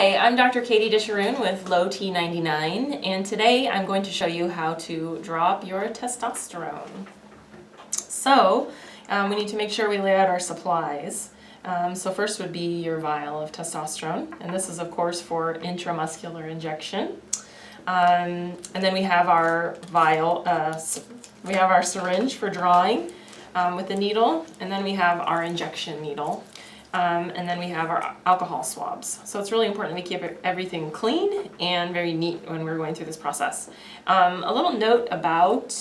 Hi, I'm Dr. Katie Disharoon with Low T99, and today I'm going to show you how to drop your testosterone. So, we need to make sure we lay out our supplies. So first would be your vial of testosterone, and this is of course for intramuscular injection. And then we have our vial, we have our syringe for drawing with the needle, and then we have our injection needle. And then we have our alcohol swabs. So it's really important that we keep everything clean and very neat when we're going through this process. A little note about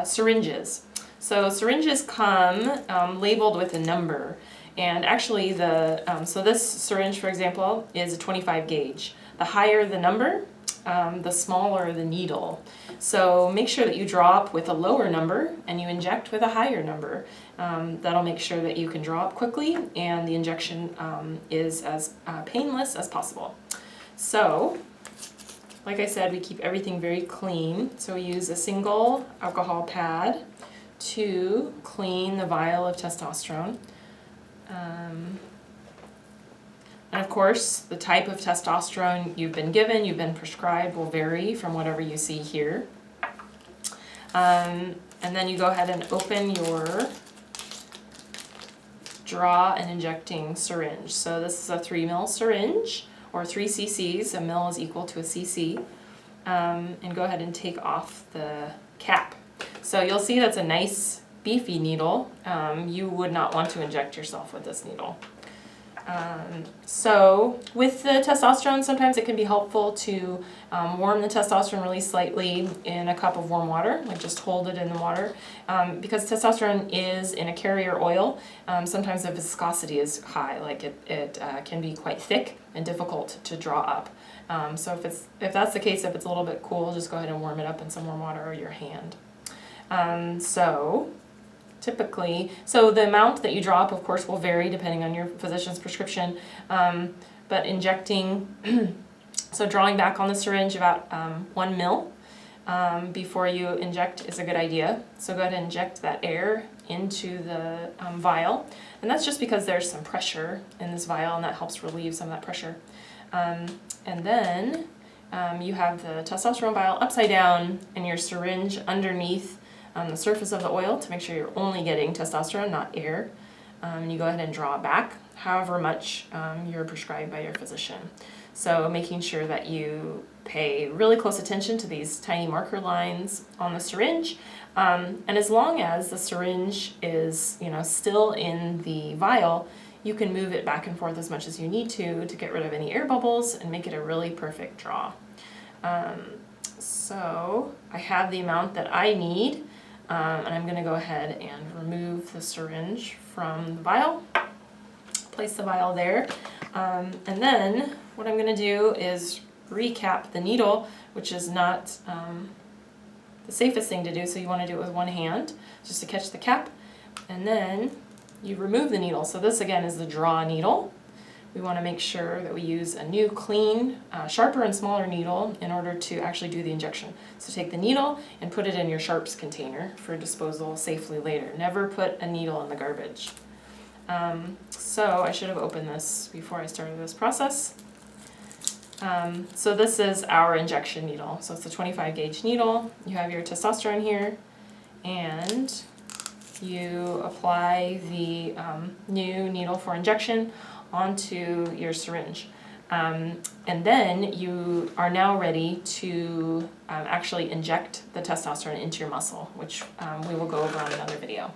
syringes. So syringes come labeled with a number. And actually so this syringe, for example, is a 25 gauge. The higher the number, the smaller the needle. So make sure that you drop with a lower number and you inject with a higher number. That'll make sure that you can draw up quickly and the injection is as painless as possible. So, like I said, we keep everything very clean. So we use a single alcohol pad to clean the vial of testosterone. And of course, the type of testosterone you've been prescribed will vary from whatever you see here. And then you go ahead and open your draw and injecting syringe. So this is a 3 ml syringe, or 3 cc's, a ml is equal to a cc. And go ahead and take off the cap. So you'll see that's a nice beefy needle. You would not want to inject yourself with this needle. So with the testosterone, sometimes it can be helpful to warm the testosterone really slightly in a cup of warm water, like just hold it in the water. Because testosterone is in a carrier oil, sometimes the viscosity is high, like it can be quite thick and difficult to draw up. So if that's the case, if it's a little bit cool, just go ahead and warm it up in some warm water or your hand. Typically, so the amount that you drop, of course, will vary depending on your physician's prescription, but injecting, so drawing back on the syringe about 1 ml before you inject is a good idea. So go ahead and inject that air into the vial, and that's just because there's some pressure in this vial, and that helps relieve some of that pressure. And then you have the testosterone vial upside down and your syringe underneath the surface of the oil to make sure you're only getting testosterone, not air. And you go ahead and draw back however much you're prescribed by your physician. So making sure that you pay really close attention to these tiny marker lines on the syringe. And as long as the syringe is, still in the vial, you can move it back and forth as much as you need to get rid of any air bubbles and make it a really perfect draw. So I have the amount that I need. And I'm going to go ahead and remove the syringe from the vial, place the vial there, and then what I'm going to do is recap the needle, which is not the safest thing to do, so you want to do it with one hand, just to catch the cap, and then you remove the needle. So this again is the draw needle. We want to make sure that we use a new, clean, sharper and smaller needle in order to actually do the injection. So take the needle and put it in your sharps container for disposal safely later. Never put a needle in the garbage. So I should have opened this before I started this process. So this is our injection needle. So it's a 25 gauge needle. You have your testosterone here, and you apply the new needle for injection onto your syringe. And then you are now ready to actually inject the testosterone into your muscle, which we will go over on another video.